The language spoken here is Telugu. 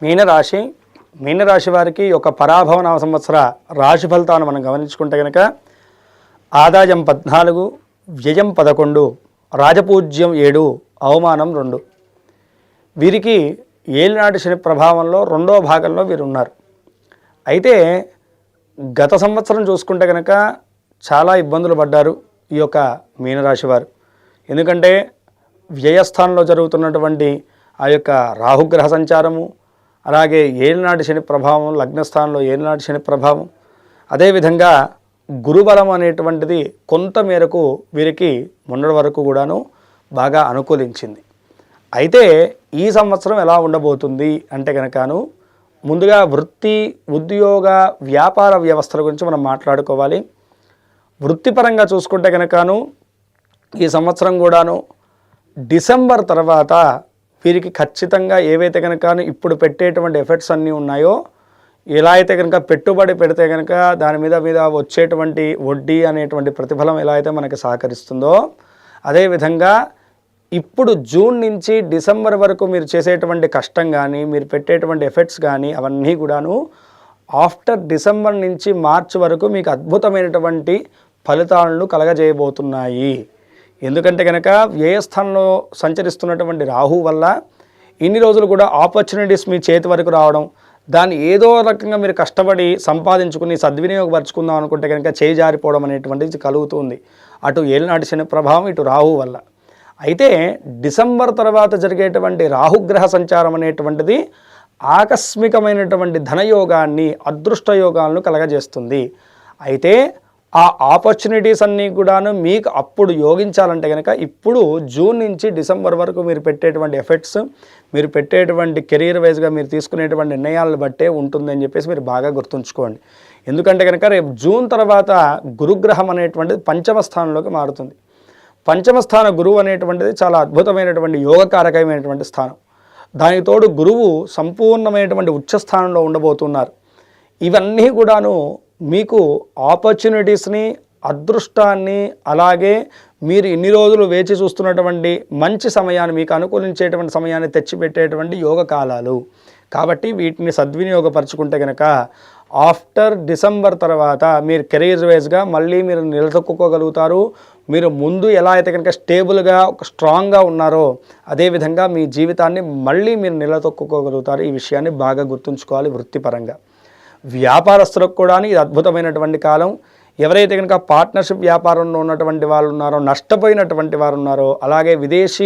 మీనరాశి మీనరాశి వారికి ఒక పరాభవ నవ సంవత్సర రాశి ఫలితాలను మనం గమనించుకుంటే కనుక ఆదాయం 14, వ్యయం 11, రాజపూజ్యం 7, అవమానం 2. వీరికి ఏలినాటి శని ప్రభావంలో రెండో భాగంలో వీరు ఉన్నారు. అయితే గత సంవత్సరం చూసుకుంటే కనుక చాలా ఇబ్బందులు పడ్డారు ఈ యొక్క మీనరాశి వారు. ఎందుకంటే వ్యయస్థానంలో జరుగుతున్నటువంటి ఆ యొక్క రాహుగ్రహ సంచారము, అలాగే ఏలినాటి శని ప్రభావం, లగ్నస్థానంలో ఏలినాటి శని ప్రభావం, అదేవిధంగా గురుబలం అనేటువంటిది కొంత మేరకు వీరికి మొన్నటి వరకు కూడాను బాగా అనుకూలించింది. అయితే ఈ సంవత్సరం ఎలా ఉండబోతుంది అంటే కనుకను ముందుగా వృత్తి, ఉద్యోగ, వ్యాపార వ్యవస్థల గురించి మనం మాట్లాడుకోవాలి. వృత్తిపరంగా చూసుకుంటే కనుకను ఈ సంవత్సరం కూడాను డిసెంబర్ తర్వాత వీరికి ఖచ్చితంగా ఏవైతే కనుక ఇప్పుడు పెట్టేటువంటి ఎఫెక్ట్స్ అన్నీ ఉన్నాయో, ఎలా అయితే కనుక పెట్టుబడి పెడితే కనుక దాని మీద వచ్చేటువంటి వడ్డీ అనేటువంటి ప్రతిఫలం ఎలా అయితే మనకి సహకరిస్తుందో, అదేవిధంగా ఇప్పుడు జూన్ నుంచి డిసెంబర్ వరకు మీరు చేసేటువంటి కష్టం కానీ, మీరు పెట్టేటువంటి ఎఫెక్ట్స్ కానీ అవన్నీ కూడాను ఆఫ్టర్ డిసెంబర్ నుంచి మార్చ్ వరకు మీకు అద్భుతమైనటువంటి ఫలితాలను కలగజేయబోతున్నాయి. ఎందుకంటే కనుక వ్యయస్థానంలో సంచరిస్తున్నటువంటి రాహు వల్ల ఇన్ని రోజులు కూడా ఆపర్చునిటీస్ మీ చేతి వరకు రావడం, దాన్ని ఏదో రకంగా మీరు కష్టపడి సంపాదించుకుని సద్వినియోగపరుచుకుందాం అనుకుంటే కనుక చేయి జారిపోవడం అనేటువంటిది కలుగుతుంది. అటు ఏలినాటి శని ప్రభావం, ఇటు రాహు వల్ల. అయితే డిసెంబర్ తర్వాత జరిగేటువంటి రాహుగ్రహ సంచారం అనేటువంటిది ఆకస్మికమైనటువంటి ధనయోగాన్ని, అదృష్ట యోగాలను కలగజేస్తుంది. అయితే ఆ ఆపర్చునిటీస్ అన్నీ కూడాను మీకు అప్పుడు యోగించాలంటే కనుక ఇప్పుడు జూన్ నుంచి డిసెంబర్ వరకు మీరు పెట్టేటువంటి ఎఫెక్ట్స్, మీరు పెట్టేటువంటి కెరీర్ వైజ్గా మీరు తీసుకునేటువంటి నిర్ణయాలను బట్టే ఉంటుందని చెప్పేసి మీరు బాగా గుర్తుంచుకోండి. ఎందుకంటే కనుక రేపు జూన్ తర్వాత గురుగ్రహం అనేటువంటిది పంచమ స్థానంలోకి మారుతుంది. పంచమ స్థాన గురువు అనేటువంటిది చాలా అద్భుతమైనటువంటి యోగకారకమైనటువంటి స్థానం. దానికి తోడు గురువు సంపూర్ణమైనటువంటి ఉచ్చస్థానంలో ఉండబోతున్నారు. ఇవన్నీ కూడాను మీకు ఆపర్చునిటీస్ని, అదృష్టాన్ని, అలాగే మీరు ఇన్ని రోజులు వేచి చూస్తున్నటువంటి మంచి సమయాన్ని, మీకు అనుకూలించేటువంటి సమయాన్ని తెచ్చిపెట్టేటువంటి యోగ కాలాలు. కాబట్టి వీటిని సద్వినియోగపరచుకుంటే కనుక ఆఫ్టర్ డిసెంబర్ తర్వాత మీరు కెరీర్ వైజ్గా మళ్ళీ మీరు నిలదొక్కుకోగలుగుతారు. మీరు ముందు ఎలా అయితే కనుక స్టేబుల్గా స్ట్రాంగ్గా ఉన్నారో అదేవిధంగా మీ జీవితాన్ని మళ్ళీ మీరు నిలదొక్కుకోగలుగుతారు. ఈ విషయాన్ని బాగా గుర్తుంచుకోవాలి. వృత్తిపరంగా వ్యాపారస్తులకు కూడా ఇది అద్భుతమైనటువంటి కాలం. ఎవరైతే కనుక పార్ట్నర్షిప్ వ్యాపారంలో ఉన్నటువంటి వాళ్ళు ఉన్నారో, నష్టపోయినటువంటి వారు ఉన్నారో, అలాగే విదేశీ